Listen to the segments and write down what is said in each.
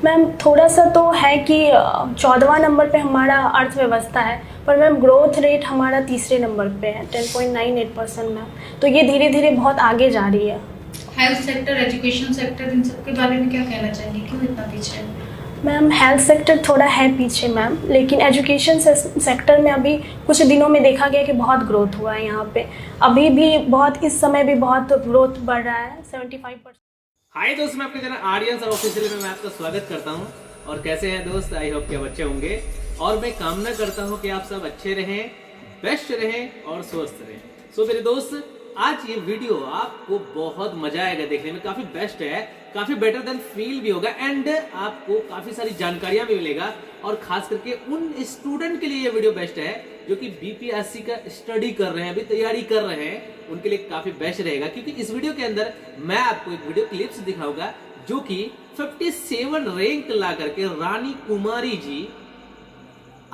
Ma'am थोड़ा सा तो है कि 14वां नंबर पे हमारा अर्थव्यवस्था है, पर मैम ग्रोथ रेट हमारा तीसरे नंबर पे है 10.98% मैम। तो ये धीरे धीरे बहुत आगे जा रही है। हेल्थ सेक्टर, एजुकेशन सेक्टर, इन सब के बारे में क्या कहना चाहेंगे, क्यों इतना पीछे है? मैम हेल्थ सेक्टर थोड़ा है पीछे मैम, लेकिन एजुकेशन सेक्टर में अभी कुछ दिनों में देखा गया कि बहुत ग्रोथ हुआ है यहाँ पे। अभी भी बहुत, इस समय भी बहुत ग्रोथ बढ़ रहा है 75%। हाय दोस्तों, मैं आपके चैनल आर्यन सर ऑफिशियल में आपका स्वागत करता हूं। और कैसे हैं दोस्त? आई होप कि बच्चे होंगे और मैं कामना करता हूं कि आप सब अच्छे रहें, बेस्ट रहें और स्वस्थ रहें। सो मेरे दोस्त, आज ये वीडियो आपको बहुत मजा आएगा देखने में। काफी बेस्ट है, काफी बेटर देन फील भी होगा एंड आपको काफी सारी जानकारियां भी मिलेगा। और खास करके उन स्टूडेंट के लिए ये वीडियो बेस्ट है जो कि बीपीएससी का स्टडी कर रहे हैं, अभी तैयारी कर रहे हैं, उनके लिए काफी बेस्ट रहेगा। क्योंकि इस वीडियो के अंदर मैं आपको एक वीडियो क्लिप्स दिखाऊंगा जो कि 57 रैंक ला करके रानी कुमारी जी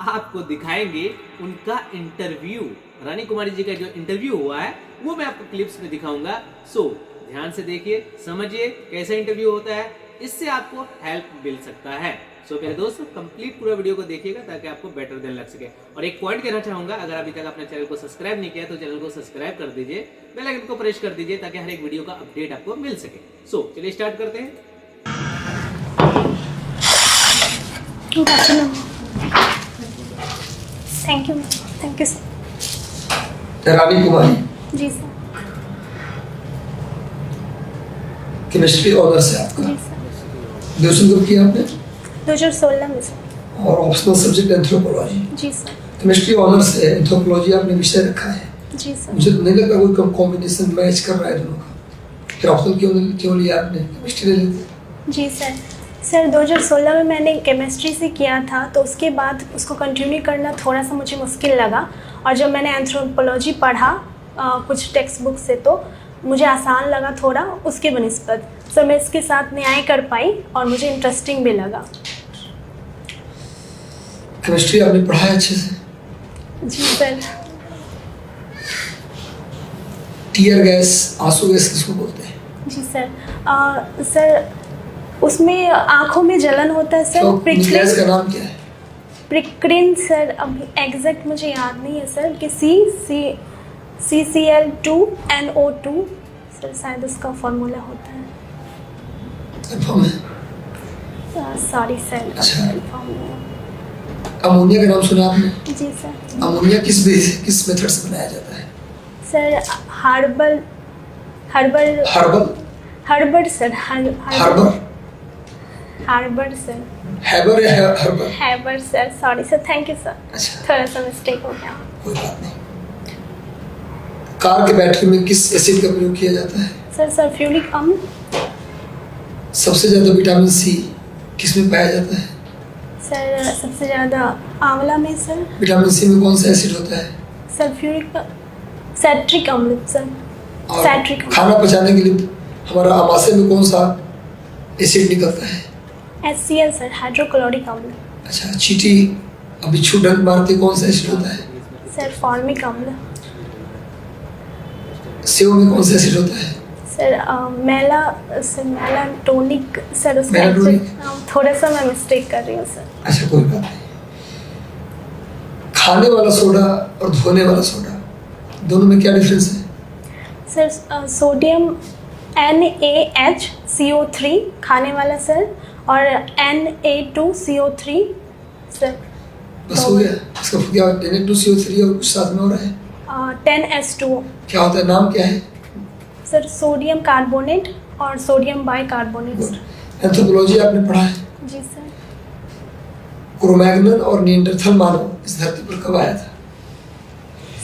आपको दिखाएंगे। उनका इंटरव्यू, रानी कुमारी जी का जो इंटरव्यू हुआ है वो मैं आपको क्लिप्स में दिखाऊंगा। सो ध्यान से देखिए, समझिए कैसा इंटरव्यू होता है, इससे आपको हेल्प मिल सकता है। सो मेरे दोस्त, कंप्लीट पूरा वीडियो को देखिएगा ताकि आपको बेटर देन लग सके। और एक पॉइंट कहना चाहूंगा, अगर अभी तक अपने चैनल को सब्सक्राइब नहीं किया तो चैनल को सब्सक्राइब कर दीजिए, बेल आइकन को प्रेस कर दीजिए ताकि हर एक वीडियो का अपडेट आपको मिल सके। सो चलिए स्टार्ट करते हैं। Thank you sir. Rani Kumari ji sir. Chemistry honours है आपका? जी सर। ग्रेजुएशन कब किया आपने? 2016 में सर। और ऑप्शनल सब्जेक्ट एंथ्रोपोलॉजी? जी सर। केमिस्ट्री ऑनर्स है, एंथ्रोपोलॉजी आपने विषय रखा है? जी सर। मुझे तो नहीं लगता कोई कम कॉम्बिनेशन मैच कर रहा है दोनों का। फिर ऑप्शनल क्यों लिया आपने? केमिस्ट्री ले लेते। जी सर। सर 2016 में मैंने केमिस्ट्री से किया था, तो उसके बाद उसको कंटिन्यू करना थोड़ा सा मुझे मुश्किल लगा। और जब मैंने एंथ्रोपोलॉजी पढ़ा कुछ टेक्स्ट बुक से, तो मुझे आसान लगा थोड़ा उसके बनिस्बत। सर मैं इसके साथ न्याय कर पाई और मुझे इंटरेस्टिंग भी लगा। केमिस्ट्री आपने पढ़ा है अच्छे से? जी सर। टीयर गैस, आंसू गैस किसको बोलते हैं? जी सर। सर उसमें आँखों में जलन होता है सर। तो गैस का नाम क्या है? प्रिक्रिन सर, अभी एग्जैक्ट मुझे याद नहीं है सर कि CCl2NO2 सर, शायद उसका फॉर्मूला होता है। कंफर्म है? Sorry sir. अच्छा। अमोनिया का नाम सुना आपने? जी सर। अमोनिया किस मेथड से बनाया जाता है? Sir herbal sir. Harbour sir. Haber sir. Sorry sir, thank you sir. अच्छा, थोड़ा सा मिस्टेक हो गया। कोई बात नहीं। कार के बैटरी में किस एसिड का प्रयोग किया जाता है? सर सल्फ्यूरिक अम्ल। सबसे ज्यादा विटामिन सी किस में पाया जाता है? सर सबसे ज़्यादा आंवला में सर। विटामिन सी में कौन सा एसिड होता है? सैट्रिक अम्ल सर। और सैट्रिक अम्ल। खाना पचाने के लिए हमारा आमाशय में कौन सा एसिड निकलता है? HCl सर, हाइड्रोक्लोरिक अम्ल। अच्छा, चींटी अभी छुड़क मारते कौन सा एसिड होता है? सर फॉर्मिक अम्ल। सेव में कौन सा एसिड होता है? सर मेलाटोनिक सर। उसका मेलाटोनिक? थोड़ा सा मैं मिस्टेक कर रही हूँ सर। अच्छा, कोई बात नहीं। खाने वाला सोडा और धोने वाला सोडा, दोनों में क्या डिफरेंस है? सर सोडियम NaHCO3 खाने वाला सर, और Na2CO3 सर। बस हो गया? इसका क्या Na2CO3 और कुछ साथ में हो रहा है? 10H2O। क्या होता है, नाम क्या है? सर सोडियम कार्बोनेट और सोडियम बाइकार्बोनेट। एंथ्रोपोलॉजी आपने पढ़ा है? जी सर। क्रोमैग्नन और निएंडरथल मानव इस धरती पर कब आया था?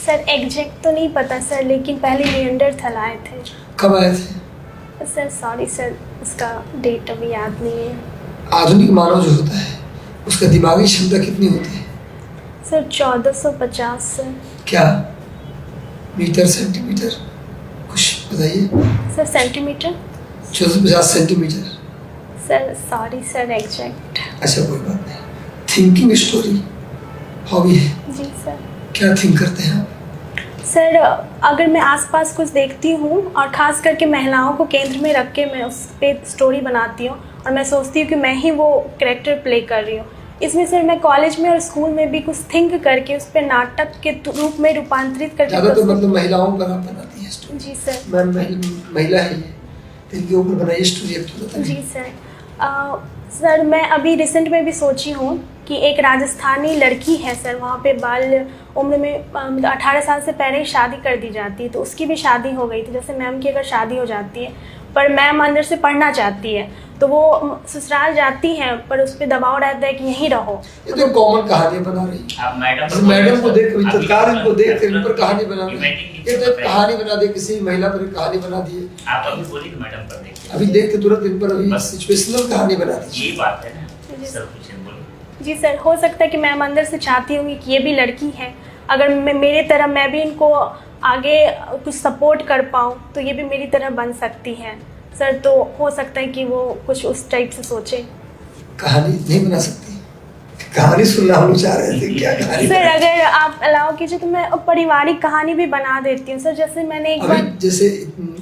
सर एग्जैक्ट तो नहीं पता सर, लेकिन पहले निएंडरथल आए थे। कब आए थे? सर सॉरी सर, उसका डेट अभी याद नहीं है। आधुनिक मानव जो होता है उसका दिमागी क्षमता कितनी होती है? Sir 1450 sir. क्या मीटर, सेंटीमीटर, कुछ बताइए। Sir centimetre. 1450 centimetre. Sir sorry sir exact. अच्छा, कोई बात नहीं। थिंकिंग स्टोरी हॉबी है? जी सर। क्या थिंक करते हैं आप? सर अगर मैं आसपास कुछ देखती हूँ और ख़ास करके महिलाओं को केंद्र में रख के मैं उस पर स्टोरी बनाती हूँ, और मैं सोचती हूँ कि मैं ही वो कैरेक्टर प्ले कर रही हूँ। इसमें सर मैं कॉलेज में और स्कूल में भी कुछ थिंक करके उस पर नाटक के रूप में रूपांतरित करके ज़्यादा तो मतलब महिलाओं पर आप बनाती हैं स्टोरी। जी सर। मैम महिला है ये, तो इनके ऊपर बनाइए स्टोरी अब तो बताइए। जी सर। सर मैं अभी रिसेंट में भी सोची हूँ कि एक राजस्थानी लड़की है सर, वहाँ पे बाल उम्र में 18 साल से पहले ही शादी कर दी जाती है, तो उसकी भी शादी हो गई थी। जैसे मैम की अगर शादी हो जाती है पर मैम अंदर से पढ़ना चाहती है तो वो ससुराल जाती हैं, पर उस पर दबाव रहता है कि यहीं रहो। ये तो कॉमन कहानियाँ बना रही है। मैडम को देख तत्काल इनको देख इन पर कहानी बना रही है। ये तो कहानी बना दे, किसी महिला पर कहानी बना दी है। आप अभी बोलिए मैडम पर देखिए, अभी देख के तुरंत इन पर अभी सिचुएशनल कहानी बना दी। यही बात है ना सर, कुछ बोलिए। जी सर, हो सकता है कि मैम अंदर से चाहती होंगी कि ये भी लड़की है, अगर मेरे तरह मैं भी इनको आगे कुछ सपोर्ट कर पाऊँ तो ये भी मेरी तरह बन सकती है सर। तो हो सकता है कि वो कुछ उस टाइप से सोचे। कहानी नहीं बना सकती, कहानी सुनना हम चाह रहे थे, क्या कहानी सर अगर आप अलाउ कीजिए तो मैं पारिवारिक कहानी भी बना देती हूँ सर। जैसे मैंने एक बार जैसे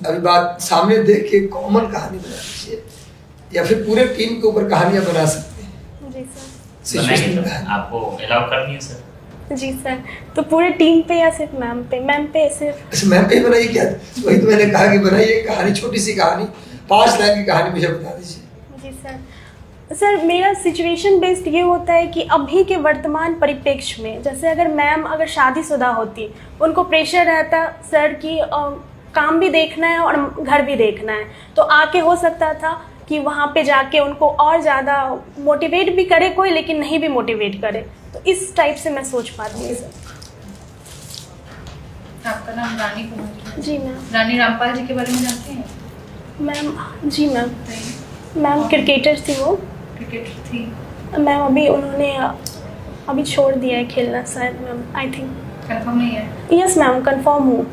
अभी बात सामने देख के कॉमन कहानी बना दीजिए, या फिर पूरे टीम के ऊपर कहानियां बना सकते हैं। जी सर। बनाएंगे तो आपको अलाउ करनी है सर। जी सर, तो पूरे टीम पे या सिर्फ मैम पे? मैम पे सिर्फ। अच्छा मैम पे ही बनाइए क्या? वही तो मैंने कहा कि बनाइए कहानी, छोटी सी कहानी, 5 लाइन की कहानी मुझे बता दीजिए। जी सर। सर मेरा सिचुएशन बेस्ड ये होता है कि अभी के वर्तमान परिप्रेक्ष्य में, जैसे अगर मैम अगर शादीशुदा होती, उनको प्रेशर रहता सर कि काम भी देखना है और घर भी देखना है, तो आके हो सकता था कि वहाँ पे जाके उनको और ज़्यादा मोटिवेट भी करे कोई, लेकिन नहीं भी मोटिवेट करे। तो इस टाइप से मैं सोच पाती हूँ सर। आपका नाम रानी कुमारी? जी मैम। रानी रामपाल जी के बारे में जानते हैं मैम? जी मैम। मैम क्रिकेटर थी वो। क्रिकेटर थी मैम अभी उन्होंने अभी छोड़ दिया है खेलना शायद मैम, आई थिंक। कंफर्म नहीं है? यस मैम, कंफर्म हूँ।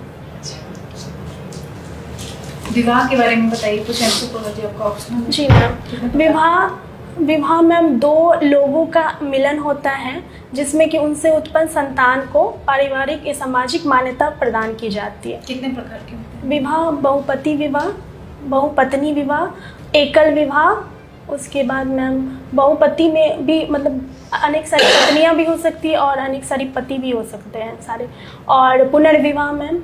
विवाह के बारे में बताइए कुछ। एंथ्रोपोलॉजी आपका ऑप्शन? जी मैम। विवाह मैम 2 लोगों का मिलन होता है जिसमें कि उनसे उत्पन्न संतान को पारिवारिक या सामाजिक मान्यता प्रदान की जाती है। कितने प्रकार के होते हैं? विवाह बहुपति विवाह, बहुपत्नी विवाह, एकल विवाह, उसके बाद मैम बहुपति में भी मतलब अनेक सारी पत्नियां भी हो सकती है और अनेक सारी पति भी हो सकते हैं सारे, और पुनर्विवाह मैम।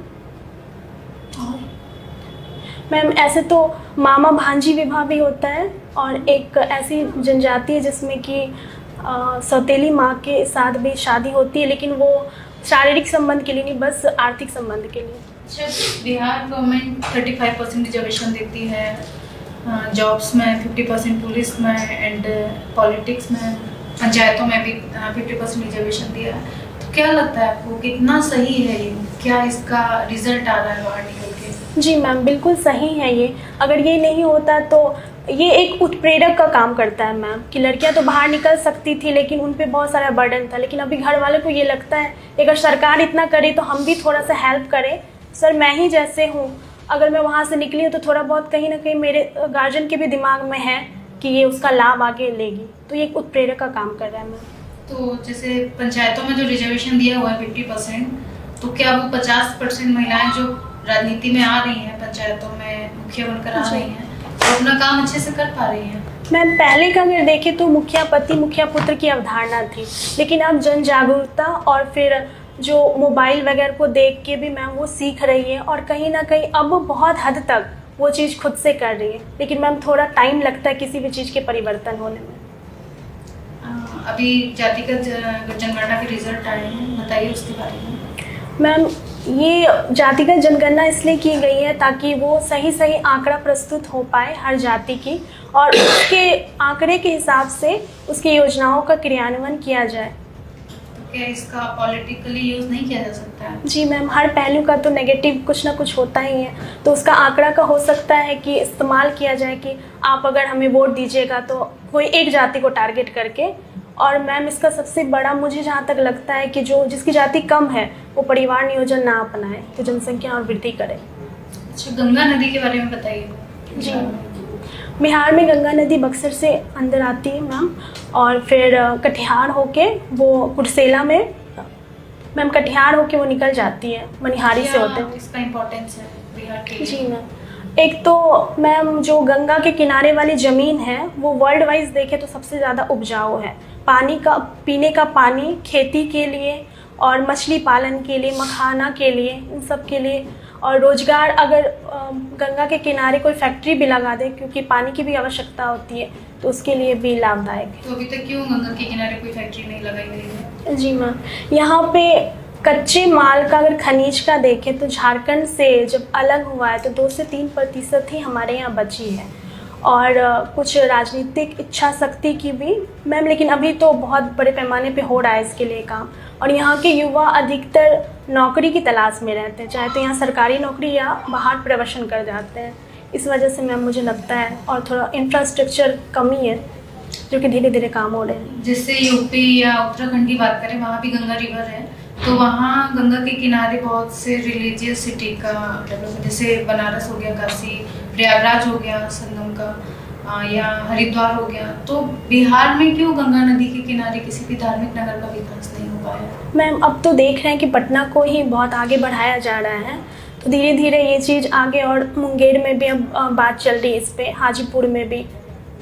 मैम ऐसे तो मामा भांजी विवाह भी होता है, और एक ऐसी जनजाति है जिसमें कि सौतेली माँ के साथ भी शादी होती है, लेकिन वो शारीरिक संबंध के लिए नहीं, बस आर्थिक संबंध के लिए। अच्छा, बिहार गवर्नमेंट 35% रिजर्वेशन देती है जॉब्स में, 50% पुलिस में एंड पॉलिटिक्स में, पंचायतों में भी 50% रिजर्वेशन दिया है। तो क्या लगता है आपको कितना सही है ये? क्या इसका रिजल्ट आ रहा है बाहर निकल के? जी मैम, बिल्कुल सही है ये। अगर ये नहीं होता तो ये एक उत्प्रेरक का काम करता है मैम, कि लड़कियां तो बाहर निकल सकती थी लेकिन उन पे बहुत सारा बर्डन था, लेकिन अभी घर वाले को ये लगता है अगर सरकार इतना करे तो हम भी थोड़ा सा हेल्प करें। सर मैं ही जैसे हूँ, अगर मैं वहाँ से निकली हूँ तो थोड़ा बहुत कहीं ना कहीं मेरे गार्जियन के भी दिमाग में है कि ये उसका लाभ आगे लेगी, तो ये एक उत्प्रेरक का काम कर रहा है मैम। तो जैसे पंचायतों में जो रिजर्वेशन दिया हुआ है 50%, तो क्या वो 50% महिलाएं जो राजनीति में आ रही हैं, पंचायतों में मुखिया बनकर आ रही हैं, तो अपना काम अच्छे से कर पा रही हैं? मैम पहले का अगर देखें तो मुखिया पति मुखिया पुत्र की अवधारणा थी, लेकिन अब जन जागरूकता और फिर जो मोबाइल वगैरह को देख के भी मैम वो सीख रही है, और कहीं ना कहीं अब बहुत हद तक वो चीज़ खुद से कर रही है, लेकिन मैम थोड़ा टाइम लगता है किसी भी चीज़ के परिवर्तन होने में। अभी जातिगत जनगणना के रिजल्ट आए हैं, बताइए उसके बारे में। मैम ये जातिगत जनगणना इसलिए की गई है ताकि वो सही सही आंकड़ा प्रस्तुत हो पाए हर जाति की, और उसके आंकड़े के हिसाब से उसकी योजनाओं का क्रियान्वयन किया जाए। क्या इसका पॉलिटिकली यूज़ नहीं किया जा सकता है? जी मैम, हर पहलू का तो नेगेटिव कुछ ना कुछ होता ही है, तो उसका आंकड़ा का हो सकता है कि इस्तेमाल किया जाए कि आप अगर हमें वोट दीजिएगा तो कोई एक जाति को टारगेट करके। और मैम इसका सबसे बड़ा मुझे जहाँ तक लगता है कि जो जिसकी जाति कम है वो परिवार नियोजन ना अपनाए तो जनसंख्या और वृद्धि करे। अच्छा, गंगा नदी के बारे में बताइए। जी, बिहार में गंगा नदी बक्सर से अंदर आती है मैम, और फिर कटिहार होके वो कुर्सेला में मैम, कटिहार होके वो निकल जाती है मनिहारी से होते हैं। इसका इम्पोर्टेंस है बिहार के लिए? जी मैम, एक तो मैम जो गंगा के किनारे वाली ज़मीन है वो वर्ल्ड वाइज देखें तो सबसे ज़्यादा उपजाऊ है। पानी का, पीने का पानी खेती के लिए और मछली पालन के लिए, मखाना के लिए, इन सब के लिए, और रोज़गार अगर गंगा के किनारे कोई फैक्ट्री भी लगा दे, क्योंकि पानी की भी आवश्यकता होती है, तो उसके लिए भी लाभदायक है। तो अभी तक क्यों गंगा के किनारे कोई फैक्ट्री नहीं लगाई गई है? जी मैम, यहाँ पे कच्चे माल का अगर खनिज का देखें तो झारखंड से जब अलग हुआ है तो 2 से 3% ही हमारे यहाँ बची है, और कुछ राजनीतिक इच्छा शक्ति की भी मैम, लेकिन अभी तो बहुत बड़े पैमाने पे हो रहा है इसके लिए काम। और यहाँ के युवा अधिकतर नौकरी की तलाश में रहते हैं, चाहे तो यहाँ सरकारी नौकरी या बाहर प्रवसन कर जाते हैं। इस वजह से मैम मुझे लगता है, और थोड़ा इंफ्रास्ट्रक्चर कमी है जो कि धीरे धीरे काम हो रहे हैं। जैसे यूपी या उत्तराखंड की बात करें, वहाँ भी गंगा रिवर है, तो वहाँ गंगा के किनारे बहुत से रिलीजियस सिटी का डेवलपमेंट, जैसे बनारस हो गया, काशी, प्रयागराज हो गया संगम का, या हरिद्वार हो गया। तो बिहार में क्यों गंगा नदी के किनारे किसी भी धार्मिक नगर का विकास नहीं हो पाया? मैम, अब तो देख रहे हैं कि पटना को ही बहुत आगे बढ़ाया जा रहा है, तो धीरे धीरे ये चीज़ आगे, और मुंगेर में भी अब बात चल रही है इस पर, हाजीपुर में भी।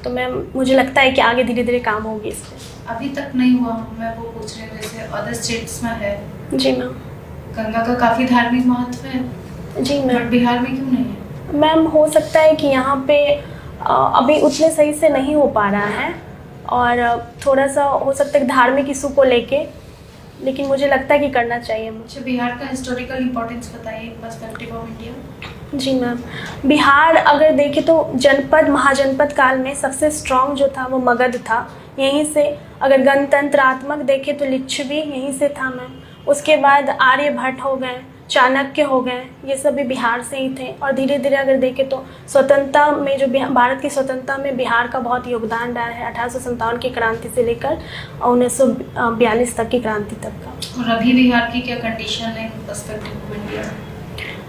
तो मैम मुझे लगता है कि आगे धीरे धीरे काम होगी इस पर। अभी तक नहीं हुआ, मैं वो पूछ रही हूँ, जैसे अदर स्टेट्स में है। जी मैम, गंगा का काफ़ी धार्मिक महत्व है। जी मैम। बिहार में क्यों नहीं है? मैम, हो सकता है कि यहाँ पे अभी उतने सही से नहीं हो पा रहा है, और थोड़ा सा हो सकता है धार्मिक इशू को लेके, लेकिन मुझे लगता है कि करना चाहिए मुझे। बिहार का हिस्टोरिकल इम्पोर्टेंस बताइए, पर्सपेक्टिव ऑफ इंडिया। जी मैम, बिहार अगर देखें तो जनपद, महाजनपद काल में सबसे स्ट्रॉन्ग जो था वो मगध था, यहीं से। अगर गणतंत्रात्मक देखें तो लिच्छवी यहीं से था मैम। उसके बाद आर्यभट्ट हो गए, चाणक्य हो गए, ये सब भी बिहार से ही थे। और धीरे धीरे अगर देखें तो स्वतंत्रता में, जो भारत की स्वतंत्रता में बिहार का बहुत योगदान रहा है, 1857 की क्रांति से लेकर 1942 तक की क्रांति तक का। और अभी बिहार की क्या कंडीशन है पर्सपेक्टिव ऑफ इंडिया?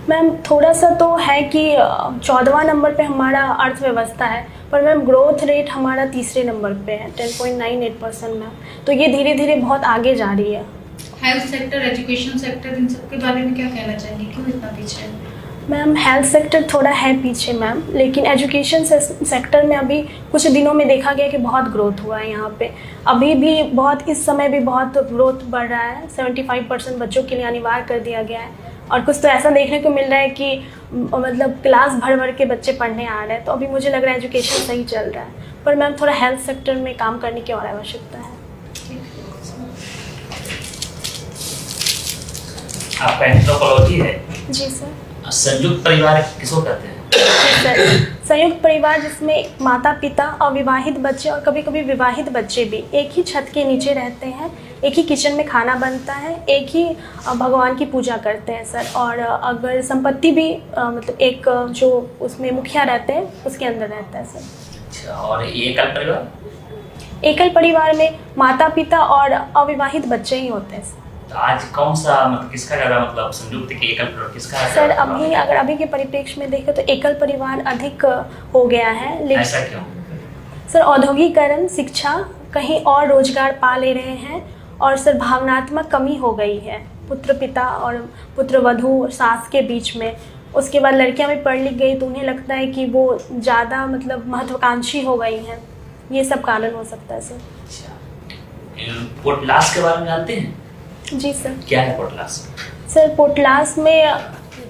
मैम, थोड़ा सा तो है कि 14वां नंबर पे हमारा अर्थव्यवस्था है, पर मैम ग्रोथ रेट हमारा 3रे नंबर पे है, 10.98% मैम। तो ये धीरे धीरे बहुत आगे जा रही है। हेल्थ सेक्टर, एजुकेशन सेक्टर, इन सब के बारे में क्या कहना चाहेंगे, क्यों इतना पीछे है? मैम, हेल्थ सेक्टर थोड़ा है पीछे मैम, लेकिन एजुकेशन सेक्टर में अभी कुछ दिनों में देखा गया कि बहुत ग्रोथ हुआ है यहाँ पे। अभी भी बहुत, इस समय भी बहुत ग्रोथ बढ़ रहा है। 75% बच्चों के लिए अनिवार्य कर दिया गया है, और कुछ तो ऐसा देखने को मिल रहा है कि मतलब क्लास भर भर के बच्चे पढ़ने आ रहे हैं। तो अभी मुझे लग रहा है एजुकेशन सही चल रहा है, पर मैम थोड़ा हेल्थ सेक्टर में काम करने की और आवश्यकता है। आपका एंथ्रोपोलॉजी है? जी सर। संयुक्त परिवार किसको कहते हैं? सर, संयुक्त परिवार जिसमें माता पिता, अविवाहित बच्चे और कभी कभी विवाहित बच्चे भी एक ही छत के नीचे रहते हैं, एक ही किचन में खाना बनता है, एक ही भगवान की पूजा करते हैं सर। और अगर संपत्ति भी मतलब एक जो उसमें मुखिया रहते हैं उसके अंदर रहता है सर। अच्छा, और एकल परिवार? एकल परिवार में माता पिता और अविवाहित बच्चे ही होते हैं सर। तो आज कौन सा, मतलब किसका ज़्यादा, मतलब संयुक्त के एकल परिवार किसका? सर, अभी के परिप्रेक्ष्य में देखें तो एकल परिवार अधिक हो गया है। लेकिन ऐसा क्यों? सर, औद्योगिकरण, शिक्षा, कहीं और रोजगार पा ले रहे हैं, और सर भावनात्मक कमी हो गई है पुत्र पिता और पुत्र वधू सास के बीच में। उसके बाद लड़कियां भी पढ़ लिख गई तो उन्हें लगता है कि वो ज़्यादा मतलब महत्वाकांक्षी हो गई हैं। ये सब कारण हो सकता है सर। अच्छा, पोटलास के बारे में जानते हैं? जी सर। क्या है पोटलास? सर, पोटलास में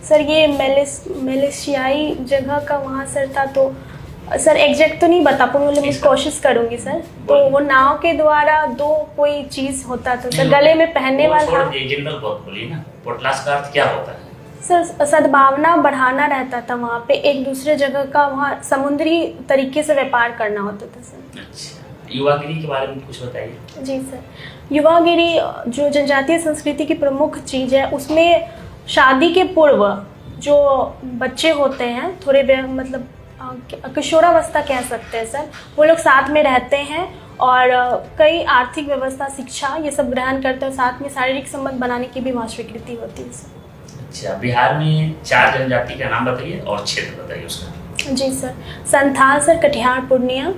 सर ये मलेशियाई जगह का वहाँ सर था, तो सर एग्जैक्ट तो नहीं बता पाऊंगी, मैं कोशिश करूंगी सर। तो वो नाव के द्वारा दो कोई चीज़ होता था सर, गले में पहनने वाला। जनरल बहुत बोलिए ना, पोटलास का अर्थ क्या होता है? सर, सद्भावना बढ़ाना रहता था वहाँ पे, एक दूसरे जगह का वहाँ समुद्री तरीके से व्यापार करना होता था सर। अच्छा, युवागिरी के बारे में कुछ बताइए। जी सर, युवागिरी जो जनजातीय संस्कृति की प्रमुख चीज़ है, उसमें शादी के पूर्व जो बच्चे होते हैं, थोड़े मतलब किशोरावस्था कह सकते हैं सर, वो लोग साथ में रहते हैं और कई आर्थिक व्यवस्था, शिक्षा, ये सब ग्रहण करते हैं। साथ में शारीरिक संबंध बनाने की भी वहाँ स्वीकृति होती है सर। अच्छा, बिहार में 4 जनजाति का नाम बताइए और क्षेत्र बताइए उसका। जी सर, संथाल सर, कटिहार, पूर्णिया,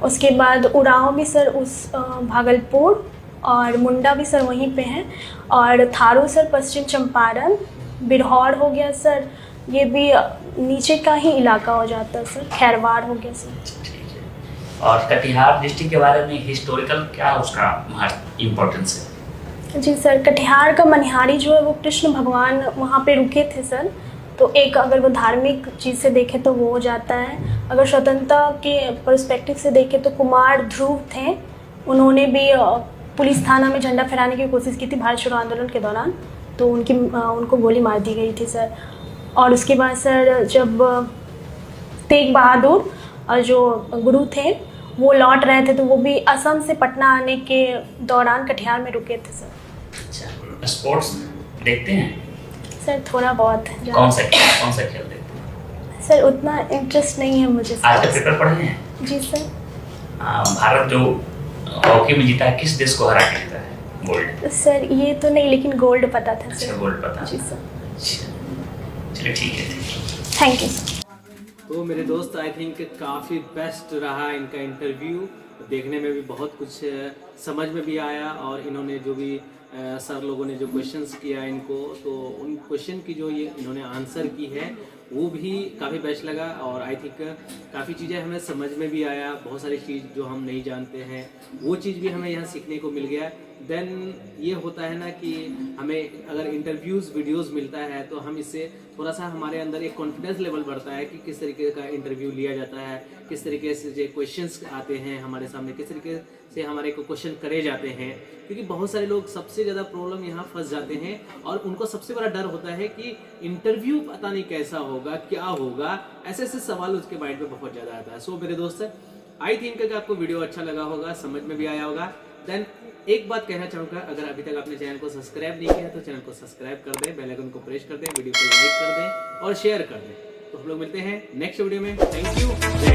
उसके बाद उरांव भी सर उस भागलपुर, और मुंडा भी सर वहीं पे हैं, और थारू सर पश्चिम चंपारण, बिरहौर हो गया सर, ये भी नीचे का ही इलाका हो जाता है सर, खैरवाड़ हो गया सर। ठीक है। और कटिहार डिस्ट्रिक्ट के बारे में हिस्टोरिकल क्या उसका इम्पोर्टेंस है? जी सर, कटिहार का मनिहारी जो है वो कृष्ण भगवान वहाँ पे रुके थे सर। तो एक अगर वो धार्मिक चीज़ से देखें तो वो हो जाता है। अगर स्वतंत्रता के पर्सपेक्टिव से देखें तो कुमार ध्रुव थे, उन्होंने भी पुलिस थाना में झंडा फहराने की कोशिश की थी भारत छोड़ो आंदोलन के दौरान, तो उनको गोली मार दी गई थी सर। और उसके बाद सर जब तेग बहादुर जो गुरु थे वो लौट रहे थे तो वो भी असम से पटना आने के दौरान कटिहार में रुके थे सर। अच्छा, स्पोर्ट्स देखते हैं सर? थोड़ा बहुत। कौन सा खेल देखते हैं सर? उतना इंटरेस्ट नहीं है मुझे। आज का पेपर पढ़े हैं? जी सर। भारत जो हॉकी में जीता है किस देश को हरा के जीता है गोल्ड? सर ये तो नहीं, लेकिन गोल्ड पता था सर। अच्छा, गोल्ड पता। जी सर। चलिए ठीक है, थैंक यू सर। तो मेरे दोस्त आई थिंक काफ़ी बेस्ट रहा इनका इंटरव्यू, देखने में भी बहुत कुछ समझ में भी आया। और इन्होंने जो भी सर लोगों ने जो क्वेश्चंस किया इनको, तो उन क्वेश्चन की जो ये इन्होंने आंसर की है वो भी काफ़ी बेस्ट लगा। और आई थिंक काफ़ी चीज़ें हमें समझ में भी आया, बहुत सारी चीज़ जो हम नहीं जानते हैं वो चीज़ भी हमें यहाँ सीखने को मिल गया। देन ये होता है ना कि हमें अगर इंटरव्यूज़ वीडियोस मिलता है तो हम इससे थोड़ा सा हमारे अंदर एक कॉन्फिडेंस लेवल बढ़ता है कि किस तरीके का इंटरव्यू लिया जाता है, किस तरीके से जो क्वेश्चंस आते हैं हमारे सामने, किस तरीके से हमारे को क्वेश्चन करे जाते हैं। क्योंकि बहुत सारे लोग सबसे ज़्यादा प्रॉब्लम यहाँ फंस जाते हैं और उनको सबसे बड़ा डर होता है कि इंटरव्यू पता नहीं कैसा होगा, क्या होगा, ऐसे ऐसे सवाल उसके माइंड में बहुत ज़्यादा आता है। सो मेरे दोस्त आई थिंक कि आपको वीडियो अच्छा लगा होगा, समझ में भी आया होगा। देन एक बात कहना चाहूँगा, अगर अभी तक आपने चैनल को सब्सक्राइब नहीं किया तो चैनल को सब्सक्राइब कर दें, बेल आइकन को प्रेस कर दें, वीडियो को लाइक कर दें और शेयर कर दें। तो हम लोग मिलते हैं नेक्स्ट वीडियो में। Thank you.